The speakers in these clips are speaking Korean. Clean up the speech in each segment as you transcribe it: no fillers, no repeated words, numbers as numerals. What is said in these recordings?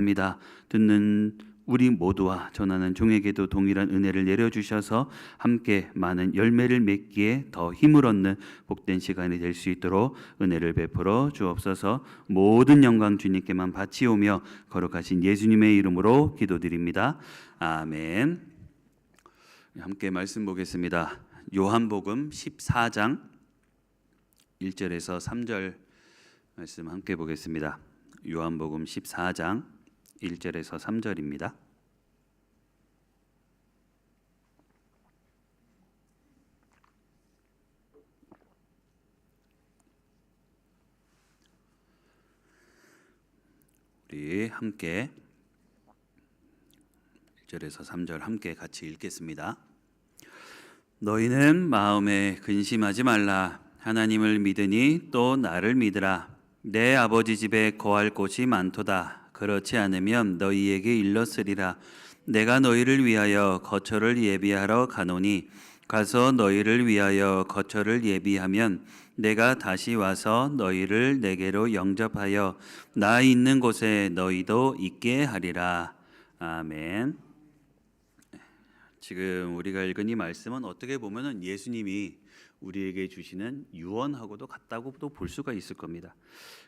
입니다. 듣는 우리 모두와 전하는 종에게도 동일한 은혜를 내려주셔서 함께 많은 열매를 맺기에 더 힘을 얻는 복된 시간이 될 수 있도록 은혜를 베풀어 주옵소서. 모든 영광 주님께만 바치오며 거룩하신 예수님의 이름으로 기도드립니다. 아멘. 함께 말씀 보겠습니다. 요한복음 14장 1절에서 3절 말씀 함께 보겠습니다. 요한복음 14장 1절에서 3절입니다. 우리 함께 1절에서 3절 함께 같이 읽겠습니다. 너희는 마음에 근심하지 말라. 하나님을 믿으니 또 나를 믿으라. 내 아버지 집에 거할 곳이 많도다. 그렇지 않으면 너희에게 일렀으리라. 내가 너희를 위하여 거처를 예비하러 가노니 가서 너희를 위하여 거처를 예비하면 내가 다시 와서 너희를 내게로 영접하여 나 있는 곳에 너희도 있게 하리라. 아멘. 지금 우리가 읽은 이 말씀은 어떻게 보면은 예수님이 우리에게 주시는 유언하고도 같다고도 볼 수가 있을 겁니다.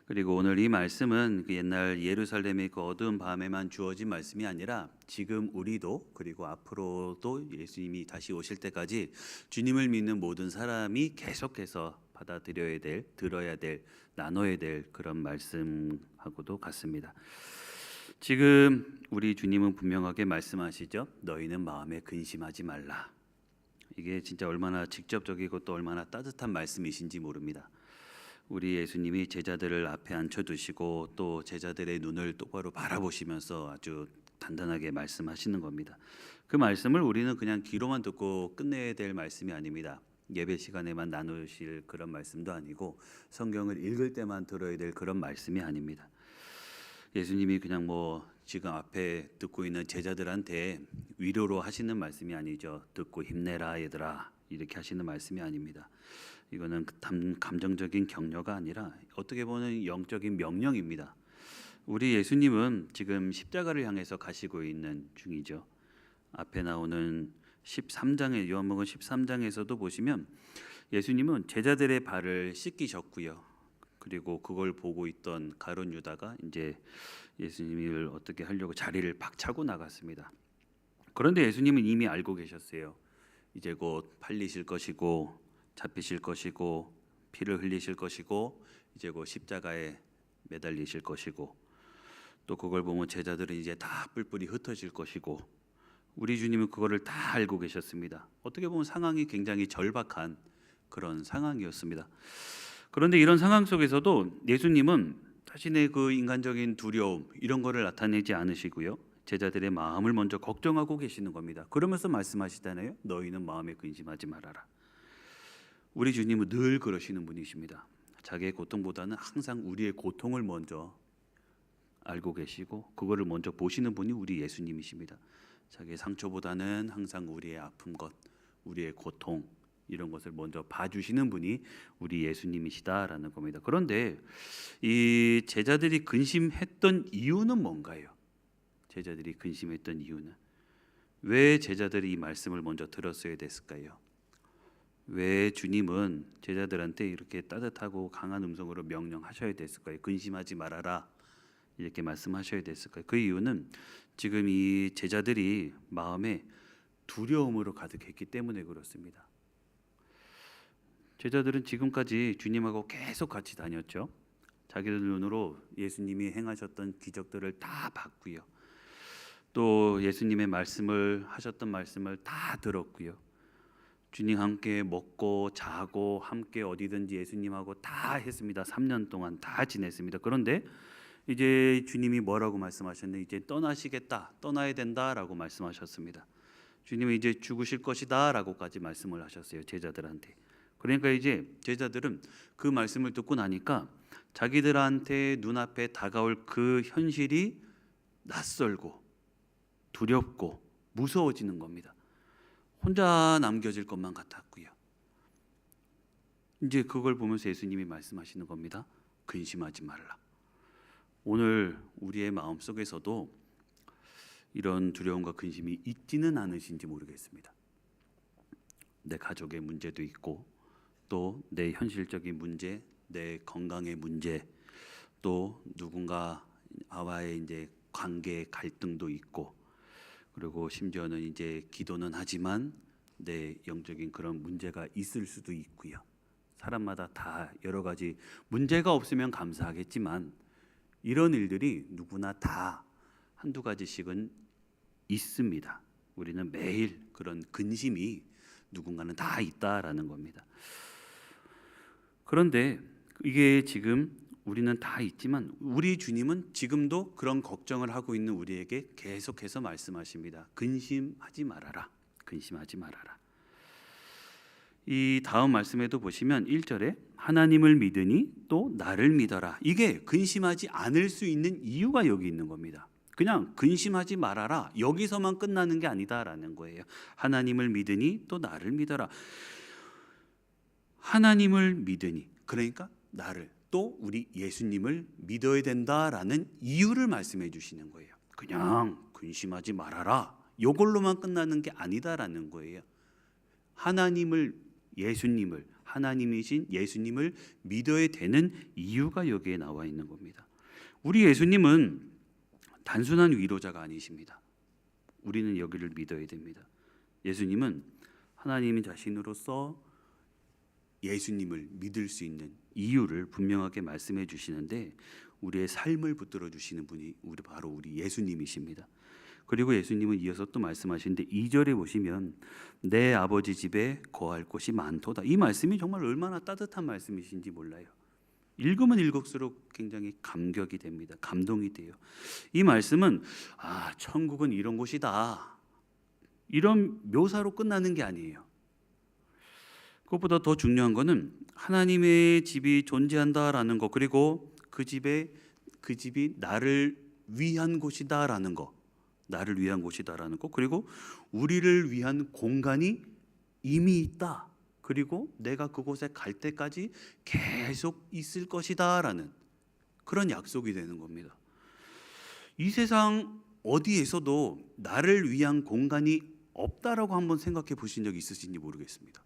그리고 오늘 이 말씀은 그 옛날 예루살렘의 그 어두운 밤에만 주어진 말씀이 아니라 지금 우리도 그리고 앞으로도 예수님이 다시 오실 때까지 주님을 믿는 모든 사람이 계속해서 받아들여야 될, 들어야 될, 나눠야 될 그런 말씀하고도 같습니다. 지금 우리 주님은 분명하게 말씀하시죠. 너희는 마음에 근심하지 말라. 이게 진짜 얼마나 직접적이고 또 얼마나 따뜻한 말씀이신지 모릅니다. 우리 예수님이 제자들을 앞에 앉혀두시고 또 제자들의 눈을 똑바로 바라보시면서 아주 단단하게 말씀하시는 겁니다. 그 말씀을 우리는 그냥 귀로만 듣고 끝내야 될 말씀이 아닙니다. 예배 시간에만 나누실 그런 말씀도 아니고 성경을 읽을 때만 들어야 될 그런 말씀이 아닙니다. 예수님이 그냥 지금 앞에 듣고 있는 제자들한테 위로로 하시는 말씀이 아니죠. 듣고 힘내라 얘들아 이렇게 하시는 말씀이 아닙니다. 이거는 감정적인 격려가 아니라 어떻게 보면 영적인 명령입니다. 우리 예수님은 지금 십자가를 향해서 가시고 있는 중이죠. 앞에 나오는 13장에 요한복음 13장에서도 보시면 예수님은 제자들의 발을 씻기셨고요. 그리고 그걸 보고 있던 가룟 유다가 이제 예수님을 어떻게 하려고 자리를 박차고 나갔습니다. 그런데 예수님은 이미 알고 계셨어요. 이제 곧 팔리실 것이고 잡히실 것이고 피를 흘리실 것이고 이제 곧 십자가에 매달리실 것이고 또 그걸 보면 제자들은 이제 다 뿔뿔이 흩어질 것이고 우리 주님은 그거를 다 알고 계셨습니다. 어떻게 보면 상황이 굉장히 절박한 그런 상황이었습니다. 그런데 이런 상황 속에서도 예수님은 자신의 그 인간적인 두려움 이런 거를 나타내지 않으시고요. 제자들의 마음을 먼저 걱정하고 계시는 겁니다. 그러면서 말씀하시잖아요. 너희는 마음에 근심하지 말아라. 우리 주님은 늘 그러시는 분이십니다. 자기의 고통보다는 항상 우리의 고통을 먼저 알고 계시고 그거를 먼저 보시는 분이 우리 예수님이십니다. 자기의 상처보다는 항상 우리의 아픈 것, 우리의 고통 이런 것을 먼저 봐주시는 분이 우리 예수님이시다라는 겁니다. 그런데 이 제자들이 근심했던 이유는 뭔가요? 제자들이 근심했던 이유는 왜 제자들이 이 말씀을 먼저 들었어야 됐을까요? 왜 주님은 제자들한테 이렇게 따뜻하고 강한 음성으로 명령하셔야 됐을까요? 근심하지 말아라 이렇게 말씀하셔야 됐을까요? 그 이유는 지금 이 제자들이 마음에 두려움으로 가득했기 때문에 그렇습니다. 제자들은 지금까지 주님하고 계속 같이 다녔죠. 자기들 눈으로 예수님이 행하셨던 기적들을 다 봤고요. 또 예수님의 말씀을 하셨던 말씀을 다 들었고요. 주님 함께 먹고 자고 함께 어디든지 예수님하고 다 했습니다. 3년 동안 다 지냈습니다. 그런데 이제 주님이 뭐라고 말씀하셨는데 이제 떠나시겠다, 떠나야 된다라고 말씀하셨습니다. 주님은 이제 죽으실 것이다라고까지 말씀을 하셨어요. 제자들한테. 그러니까 이제 제자들은 그 말씀을 듣고 나니까 자기들한테 눈앞에 다가올 그 현실이 낯설고 두렵고 무서워지는 겁니다. 혼자 남겨질 것만 같았고요. 이제 그걸 보면서 예수님이 말씀하시는 겁니다. 근심하지 말라. 오늘 우리의 마음속에서도 이런 두려움과 근심이 있지는 않으신지 모르겠습니다. 내 가족의 문제도 있고 또 내 현실적인 문제, 내 건강의 문제, 또 누군가와의 이제 관계 갈등도 있고, 그리고 심지어는 이제 기도는 하지만 내 영적인 그런 문제가 있을 수도 있고요. 사람마다 다 여러 가지 문제가 없으면 감사하겠지만 이런 일들이 누구나 다 한두 가지씩은 있습니다. 우리는 매일 그런 근심이 누군가는 다 있다라는 겁니다. 그런데 이게 지금 우리는 다 있지만 우리 주님은 지금도 그런 걱정을 하고 있는 우리에게 계속해서 말씀하십니다. 근심하지 말아라. 근심하지 말아라. 이 다음 말씀에도 보시면 1절에 하나님을 믿으니 또 나를 믿어라. 이게 근심하지 않을 수 있는 이유가 여기 있는 겁니다. 그냥 근심하지 말아라. 여기서만 끝나는 게 아니다라는 거예요. 하나님을 믿으니 또 나를 믿어라. 하나님을 믿으니, 그러니까 나를, 또 우리 예수님을 믿어야 된다라는 이유를 말씀해 주시는 거예요. 그냥 근심하지 말아라. 이걸로만 끝나는 게 아니다라는 거예요. 하나님을, 예수님을, 하나님이신 예수님을 믿어야 되는 이유가 여기에 나와 있는 겁니다. 우리 예수님은 단순한 위로자가 아니십니다. 우리는 여기를 믿어야 됩니다. 예수님은 하나님 자신으로서 예수님을 믿을 수 있는 이유를 분명하게 말씀해 주시는데, 우리의 삶을 붙들어 주시는 분이 바로 우리 예수님이십니다. 그리고 예수님은 이어서 또 말씀하시는데 2절에 보시면 내 아버지 집에 거할 곳이 많도다. 이 말씀이 정말 얼마나 따뜻한 말씀이신지 몰라요. 읽으면 읽을수록 굉장히 감격이 됩니다. 감동이 돼요. 이 말씀은 천국은 이런 곳이다, 이런 묘사로 끝나는 게 아니에요. 그것보다 더 중요한 거는 하나님의 집이 존재한다라는 거, 그리고 그 집이 나를 위한 곳이다라는 거, 나를 위한 곳이다라는 거, 그리고 우리를 위한 공간이 이미 있다, 그리고 내가 그곳에 갈 때까지 계속 있을 것이다라는 그런 약속이 되는 겁니다. 이 세상 어디에서도 나를 위한 공간이 없다라고 한번 생각해 보신 적 있으신지 모르겠습니다.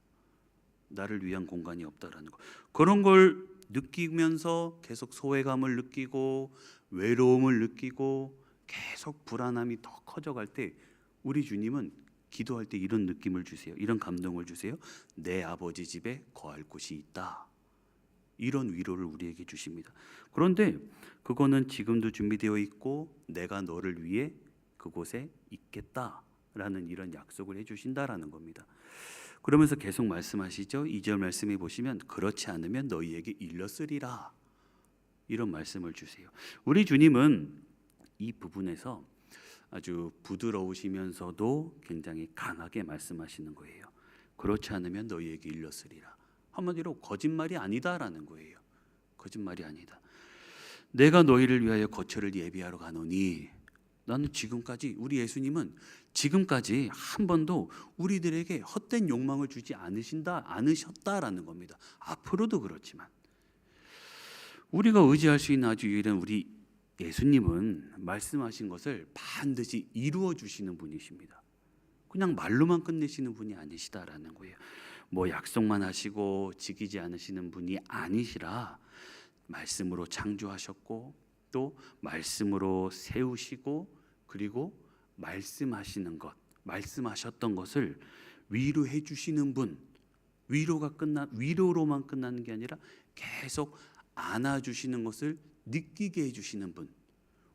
나를 위한 공간이 없다라는 거, 그런 걸 느끼면서 계속 소외감을 느끼고 외로움을 느끼고 계속 불안함이 더 커져갈 때 우리 주님은 기도할 때 이런 느낌을 주세요. 이런 감동을 주세요. 내 아버지 집에 거할 곳이 있다. 이런 위로를 우리에게 주십니다. 그런데 그거는 지금도 준비되어 있고 내가 너를 위해 그곳에 있겠다라는 이런 약속을 해주신다라는 겁니다. 그러면서 계속 말씀하시죠. 2절 말씀해 보시면 그렇지 않으면 너희에게 일렀으리라, 이런 말씀을 주세요. 우리 주님은 이 부분에서 아주 부드러우시면서도 굉장히 강하게 말씀하시는 거예요. 그렇지 않으면 너희에게 일렀으리라. 한마디로 거짓말이 아니다라는 거예요. 거짓말이 아니다. 내가 너희를 위하여 거처를 예비하러 가노니, 나는 지금까지, 우리 예수님은 지금까지 한 번도 우리들에게 헛된 욕망을 주지 않으셨다라는 겁니다. 앞으로도 그렇지만 우리가 의지할 수 있는 아주 유일한 우리 예수님은 말씀하신 것을 반드시 이루어 주시는 분이십니다. 그냥 말로만 끝내시는 분이 아니시다라는 거예요. 뭐 약속만 하시고 지키지 않으시는 분이 아니시라, 말씀으로 창조하셨고 또 말씀으로 세우시고, 그리고 말씀하시는 것, 말씀하셨던 것을 위로해 주시는 분, 위로로만 끝나는 게 아니라 계속 안아주시는 것을 느끼게 해주시는 분.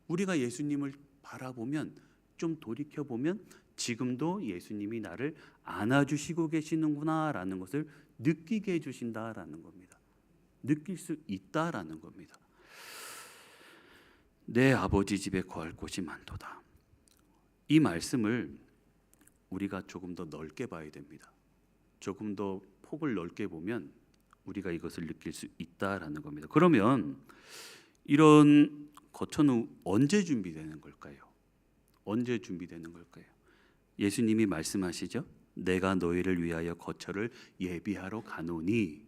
우리가 예수님을 바라보면, 좀 돌이켜보면 지금도 예수님이 나를 안아주시고 계시는구나라는 것을 느끼게 해주신다라는 겁니다. 느낄 수 있다라는 겁니다. 내 아버지 집에 거할 곳이 많도다. 이 말씀을 우리가 조금 더 넓게 봐야 됩니다. 조금 더 폭을 넓게 보면 우리가 이것을 느낄 수 있다라는 겁니다. 그러면 이런 거처는 언제 준비되는 걸까요? 언제 준비되는 걸까요? 예수님이 말씀하시죠. 내가 너희를 위하여 거처를 예비하러 가노니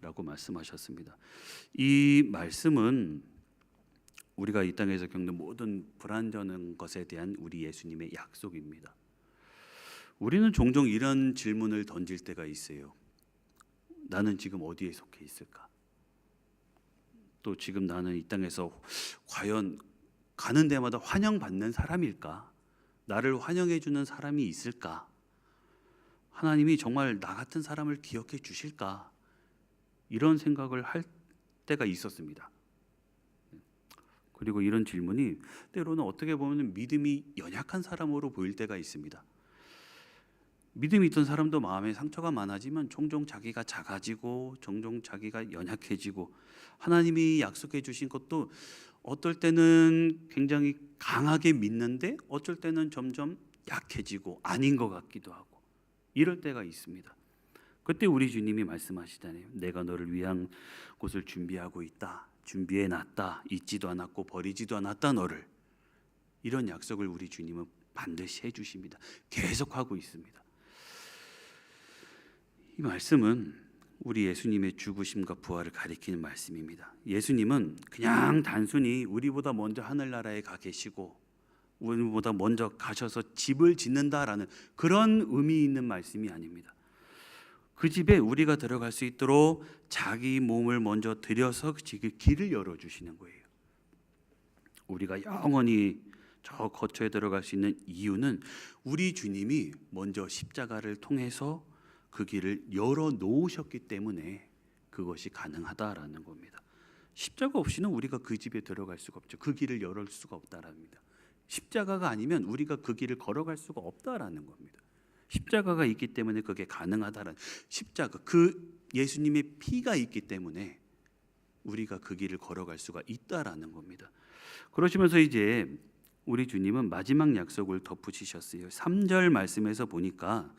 라고 말씀하셨습니다. 이 말씀은 우리가 이 땅에서 겪는 모든 불완전한 것에 대한 우리 예수님의 약속입니다. 우리는 종종 이런 질문을 던질 때가 있어요. 나는 지금 어디에 속해 있을까? 또 지금 나는 이 땅에서 과연 가는 데마다 환영받는 사람일까? 나를 환영해 주는 사람이 있을까? 하나님이 정말 나 같은 사람을 기억해 주실까? 이런 생각을 할 때가 있었습니다. 그리고 이런 질문이 때로는 어떻게 보면 믿음이 연약한 사람으로 보일 때가 있습니다. 믿음이 있던 사람도 마음에 상처가 많아지면 종종 자기가 작아지고 종종 자기가 연약해지고, 하나님이 약속해 주신 것도 어떨 때는 굉장히 강하게 믿는데 어쩔 때는 점점 약해지고 아닌 것 같기도 하고, 이럴 때가 있습니다. 그때 우리 주님이 말씀하시잖아요. 내가 너를 위한 곳을 준비하고 있다, 준비해 놨다, 잊지도 않았고 버리지도 않았다 너를. 이런 약속을 우리 주님은 반드시 해주십니다. 계속하고 있습니다. 이 말씀은 우리 예수님의 죽으심과 부활을 가리키는 말씀입니다. 예수님은 그냥 단순히 우리보다 먼저 하늘나라에 가 계시고 우리보다 먼저 가셔서 집을 짓는다라는 그런 의미 있는 말씀이 아닙니다. 그 집에 우리가 들어갈 수 있도록 자기 몸을 먼저 들여서 그 길을 열어주시는 거예요. 우리가 영원히 저 거처에 들어갈 수 있는 이유는 우리 주님이 먼저 십자가를 통해서 그 길을 열어 놓으셨기 때문에 그것이 가능하다라는 겁니다. 십자가 없이는 우리가 그 집에 들어갈 수가 없죠. 그 길을 열을 수가 없다랍니다. 십자가가 아니면 우리가 그 길을 걸어갈 수가 없다라는 겁니다. 십자가가 있기 때문에 그게 가능하다라는, 십자가, 그 예수님의 피가 있기 때문에 우리가 그 길을 걸어갈 수가 있다라는 겁니다. 그러시면서 이제 우리 주님은 마지막 약속을 덧붙이셨어요. 3절 말씀에서 보니까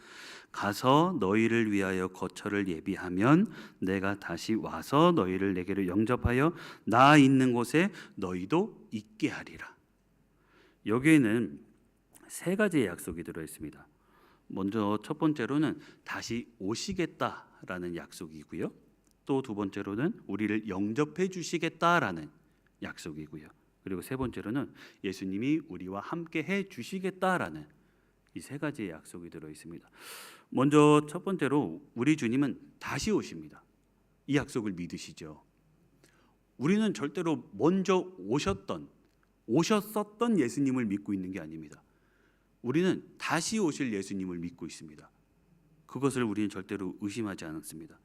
가서 너희를 위하여 거처를 예비하면 내가 다시 와서 너희를 내게로 영접하여 나 있는 곳에 너희도 있게 하리라. 여기에는 세 가지의 약속이 들어 있습니다. 먼저 첫 번째로는 다시 오시겠다라는 약속이고요. 또 두 번째로는 우리를 영접해 주시겠다라는 약속이고요. 그리고 세 번째로는 예수님이 우리와 함께 해 주시겠다라는 이 세 가지의 약속이 들어 있습니다. 먼저 첫 번째로 우리 주님은 다시 오십니다. 이 약속을 믿으시죠? 우리는 절대로 먼저 오셨었던 예수님을 믿고 있는 게 아닙니다. 우리는 다시 오실 예수님을 믿고 있습니다. 그것을 우리는 절대로 의심하지 않습니다.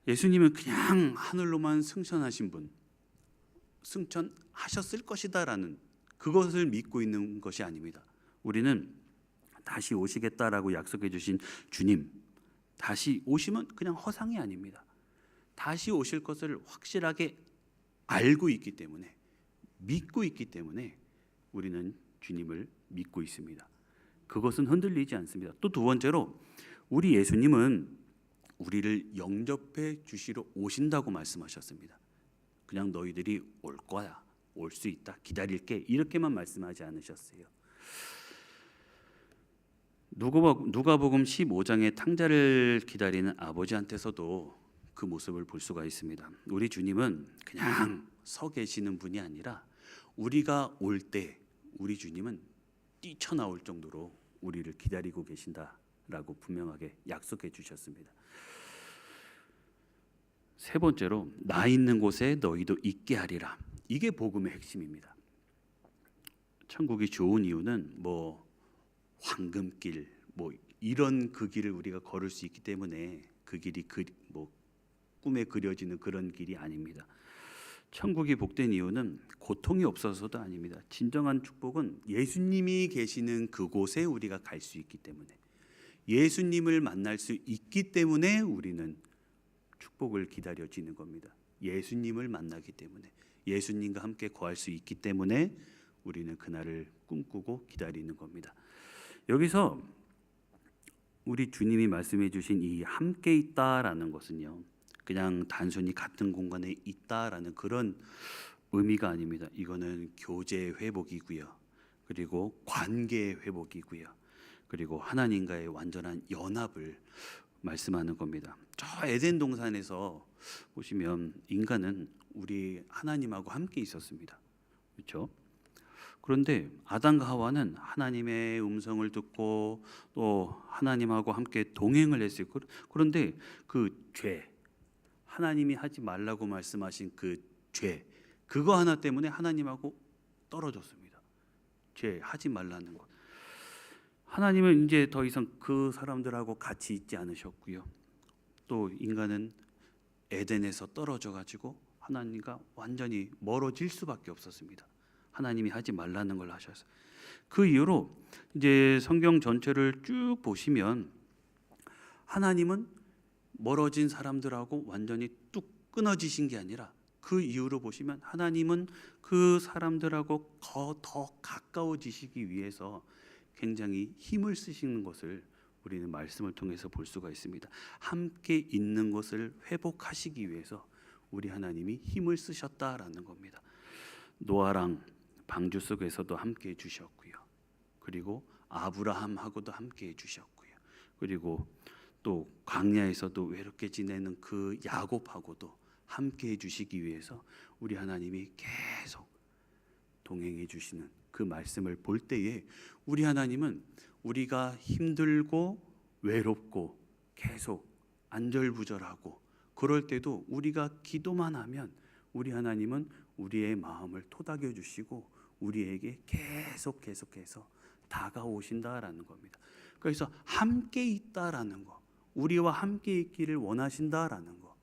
예수님은 그냥 하늘로만 승천하신 분, 승천하셨을 것이다라는 그것을 믿고 있는 것이 아닙니다. 우리는 다시 오시겠다라고 약속해 주신 주님, 다시 오시면 그냥 허상이 아닙니다. 다시 오실 것을 확실하게 알고 있기 때문에, 믿고 있기 때문에 우리는 주님을 믿고 있습니다. 그것은 흔들리지 않습니다. 또 두 번째로 우리 예수님은 우리를 영접해 주시러 오신다고 말씀하셨습니다. 그냥 너희들이 올 거야, 올 수 있다, 기다릴게, 이렇게만 말씀하지 않으셨어요. 누가복음 15장의 탕자를 기다리는 아버지한테서도 그 모습을 볼 수가 있습니다. 우리 주님은 그냥 서 계시는 분이 아니라 우리가 올 때 우리 주님은 뛰쳐나올 정도로 우리를 기다리고 계신다라고 분명하게 약속해 주셨습니다. 세 번째로 나 있는 곳에 너희도 있게 하리라. 이게 복음의 핵심입니다. 천국이 좋은 이유는 황금길 이런 그 길을 우리가 걸을 수 있기 때문에 그 길이 꿈에 그려지는 그런 길이 아닙니다. 천국이 복된 이유는 고통이 없어서도 아닙니다. 진정한 축복은 예수님이 계시는 그곳에 우리가 갈 수 있기 때문에, 예수님을 만날 수 있기 때문에 우리는 축복을 기다려지는 겁니다. 예수님을 만나기 때문에, 예수님과 함께 거할 수 있기 때문에 우리는 그날을 꿈꾸고 기다리는 겁니다. 여기서 우리 주님이 말씀해 주신 이 함께 있다라는 것은요, 그냥 단순히 같은 공간에 있다라는 그런 의미가 아닙니다. 이거는 교제 회복이고요, 그리고 관계 회복이고요, 그리고 하나님과의 완전한 연합을 말씀하는 겁니다. 저 에덴 동산에서 보시면 인간은 우리 하나님하고 함께 있었습니다. 그렇죠? 그런데 아담과 하와는 하나님의 음성을 듣고 또 하나님하고 함께 동행을 했어요. 그런데 그 죄, 하나님이 하지 말라고 말씀하신 그 죄, 그거 하나 때문에 하나님하고 떨어졌습니다. 죄 하지 말라는 것. 하나님은 이제 더 이상 그 사람들하고 같이 있지 않으셨고요. 또 인간은 에덴에서 떨어져 가지고 하나님과 완전히 멀어질 수밖에 없었습니다. 하나님이 하지 말라는 걸 하셔서. 그 이후로 이제 성경 전체를 쭉 보시면 하나님은 멀어진 사람들하고 완전히 뚝 끊어지신 게 아니라 그 이후로 보시면 하나님은 그 사람들하고 더 가까워지시기 위해서 굉장히 힘을 쓰시는 것을 우리는 말씀을 통해서 볼 수가 있습니다. 함께 있는 것을 회복하시기 위해서 우리 하나님이 힘을 쓰셨다라는 겁니다. 노아랑 방주 속에서도 함께 해주셨고요. 그리고 아브라함하고도 함께 해주셨고요. 그리고 또 광야에서도 외롭게 지내는 그 야곱하고도 함께 해주시기 위해서 우리 하나님이 계속 동행해 주시는 그 말씀을 볼 때에 우리 하나님은 우리가 힘들고 외롭고 계속 안절부절하고 그럴 때도 우리가 기도만 하면 우리 하나님은 우리의 마음을 토닥여 주시고 우리에게 계속해서 다가오신다라는 겁니다. 그래서 함께 있다라는 거, 우리와 함께 있기를 원하신다라는 거,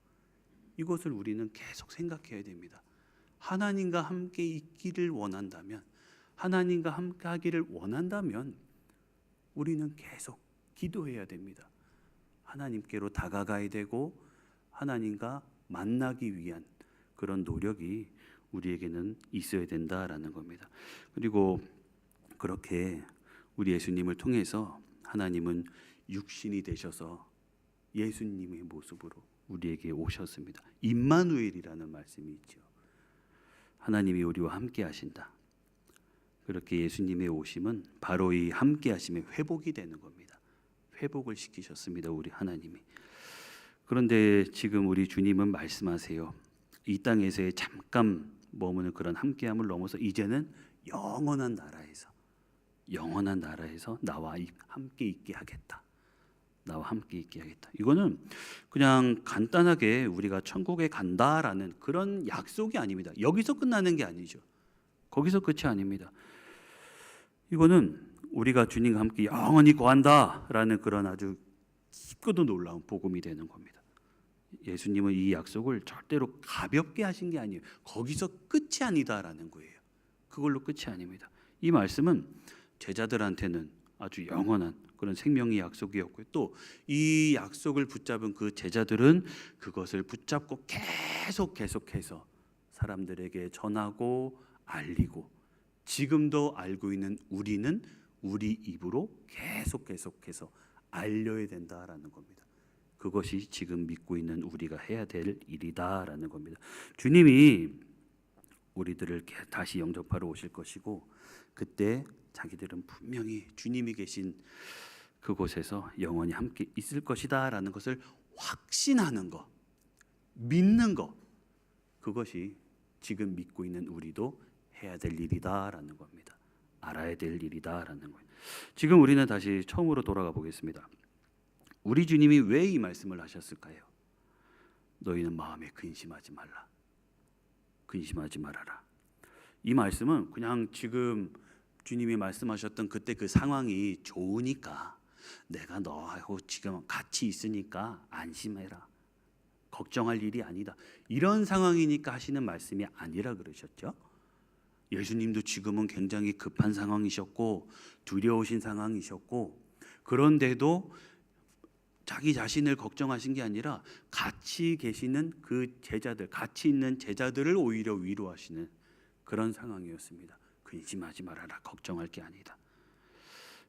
이것을 우리는 계속 생각해야 됩니다. 하나님과 함께 있기를 원한다면, 하나님과 함께 하기를 원한다면 우리는 계속 기도해야 됩니다. 하나님께로 다가가야 되고 하나님과 만나기 위한 그런 노력이 우리에게는 있어야 된다라는 겁니다. 그리고 그렇게 우리 예수님을 통해서 하나님은 육신이 되셔서 예수님의 모습으로 우리에게 오셨습니다. 임마누엘이라는 말씀이 있죠. 하나님이 우리와 함께 하신다. 그렇게 예수님의 오심은 바로 이 함께 하심의 회복이 되는 겁니다. 회복을 시키셨습니다. 우리 하나님이. 그런데 지금 우리 주님은 말씀하세요. 이 땅에서의 잠깐 머무는 그런 함께함을 넘어서 이제는 영원한 나라에서 나와 함께 있게 하겠다. 나와 함께 있게 하겠다. 이거는 그냥 간단하게 우리가 천국에 간다라는 그런 약속이 아닙니다. 여기서 끝나는 게 아니죠. 거기서 끝이 아닙니다. 이거는 우리가 주님과 함께 영원히 거한다라는 그런 아주 깊고도 놀라운 복음이 되는 겁니다. 예수님은 이 약속을 절대로 가볍게 하신 게 아니에요. 거기서 끝이 아니다라는 거예요. 그걸로 끝이 아닙니다. 이 말씀은 제자들한테는 아주 영원한 그런 생명의 약속이었고요. 또 이 약속을 붙잡은 그 제자들은 그것을 붙잡고 계속해서 사람들에게 전하고 알리고 지금도 알고 있는 우리는 우리 입으로 계속해서 알려야 된다라는 겁니다. 그것이 지금 믿고 있는 우리가 해야 될 일이다라는 겁니다. 주님이 우리들을 다시 영접하러 오실 것이고 그때 자기들은 분명히 주님이 계신 그곳에서 영원히 함께 있을 것이다라는 것을 확신하는 것, 믿는 것, 그것이 지금 믿고 있는 우리도 해야 될 일이다라는 겁니다. 알아야 될 일이다라는 거예요. 지금 우리는 다시 처음으로 돌아가 보겠습니다. 우리 주님이 왜 이 말씀을 하셨을까요? 너희는 마음에 근심하지 말라. 근심하지 말아라. 이 말씀은 그냥 지금 주님이 말씀하셨던 그때 그 상황이 좋으니까 내가 너하고 지금 같이 있으니까 안심해라. 걱정할 일이 아니다. 이런 상황이니까 하시는 말씀이 아니라 그러셨죠. 예수님도 지금은 굉장히 급한 상황이셨고 두려우신 상황이셨고 그런데도 자기 자신을 걱정하신 게 아니라 같이 계시는 그 제자들, 같이 있는 제자들을 오히려 위로하시는 그런 상황이었습니다. 근심하지 말아라. 걱정할 게 아니다.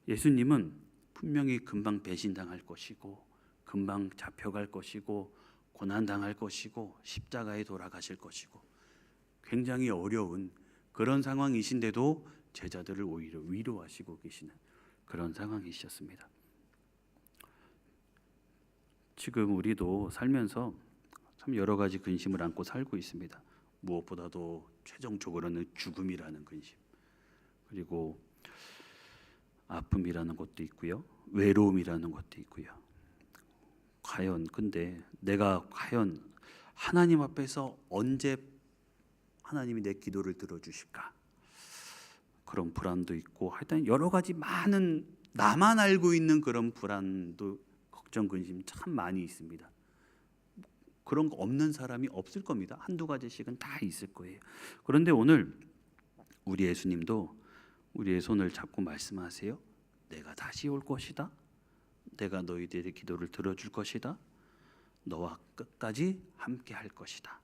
예수님은 분명히 금방 배신당할 것이고 금방 잡혀갈 것이고 고난당할 것이고 십자가에 돌아가실 것이고 굉장히 어려운 그런 상황이신데도 제자들을 오히려 위로하시고 계시는 그런 상황이셨습니다. 지금 우리도 살면서 참 여러 가지 근심을 안고 살고 있습니다. 무엇보다도 최종적으로는 죽음이라는 근심, 그리고 아픔이라는 것도 있고요, 외로움이라는 것도 있고요. 과연 근데 내가 과연 하나님 앞에서 언제 하나님이 내 기도를 들어주실까? 그런 불안도 있고, 하여튼 여러 가지 많은 나만 알고 있는 그런 불안도, 걱정, 근심 참 많이 있습니다. 그런 거 없는 사람이 없을 겁니다. 한두 가지씩은 다 있을 거예요. 그런데 오늘 우리 예수님도 우리의 손을 잡고 말씀하세요. 내가 다시 올 것이다. 내가 너희들의 기도를 들어줄 것이다. 너와 끝까지 함께 할 것이다.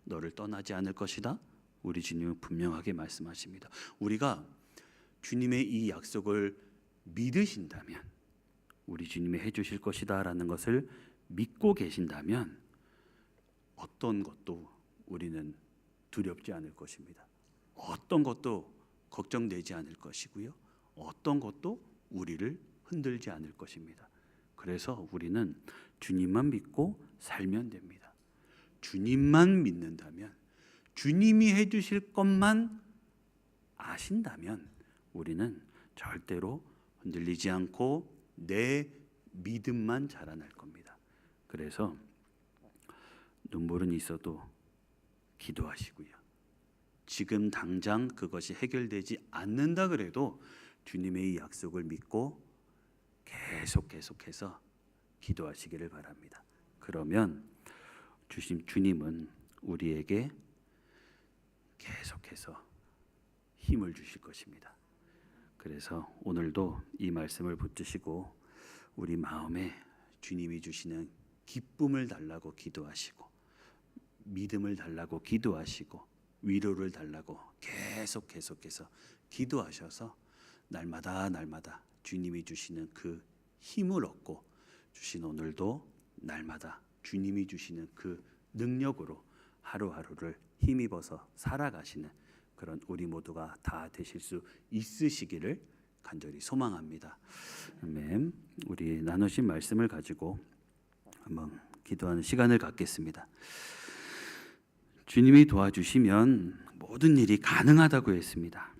너를 떠나지 않을 것이다. 우리 주님은 분명하게 말씀하십니다. 우리가 주님의 이 약속을 믿으신다면, 우리 주님이 해주실 것이다 라는 것을 믿고 계신다면 어떤 것도 우리는 두렵지 않을 것입니다. 어떤 것도 걱정되지 않을 것이고요, 어떤 것도 우리를 흔들지 않을 것입니다. 그래서 우리는 주님만 믿고 살면 됩니다. 주님만 믿는다면, 주님이 해주실 것만 아신다면 우리는 절대로 흔들리지 않고 내 믿음만 자라날 겁니다. 그래서 눈물은 있어도 기도하시고요, 지금 당장 그것이 해결되지 않는다 그래도 주님의 이 약속을 믿고 계속해서 기도하시기를 바랍니다. 그러면 주님은 우리에게 계속해서 힘을 주실 것입니다. 그래서 오늘도 이 말씀을 붙드시고 우리 마음에 주님이 주시는 기쁨을 달라고 기도하시고, 믿음을 달라고 기도하시고, 위로를 달라고 계속해서 기도하셔서 날마다 주님이 주시는 그 힘을 얻고, 주신 오늘도 날마다 주님이 주시는 그 능력으로 하루하루를 힘입어서 살아가시는 그런 우리 모두가 다 되실 수 있으시기를 간절히 소망합니다. 아멘. 우리 나누신 말씀을 가지고 한번 기도하는 시간을 갖겠습니다. 주님이 도와주시면 모든 일이 가능하다고 했습니다.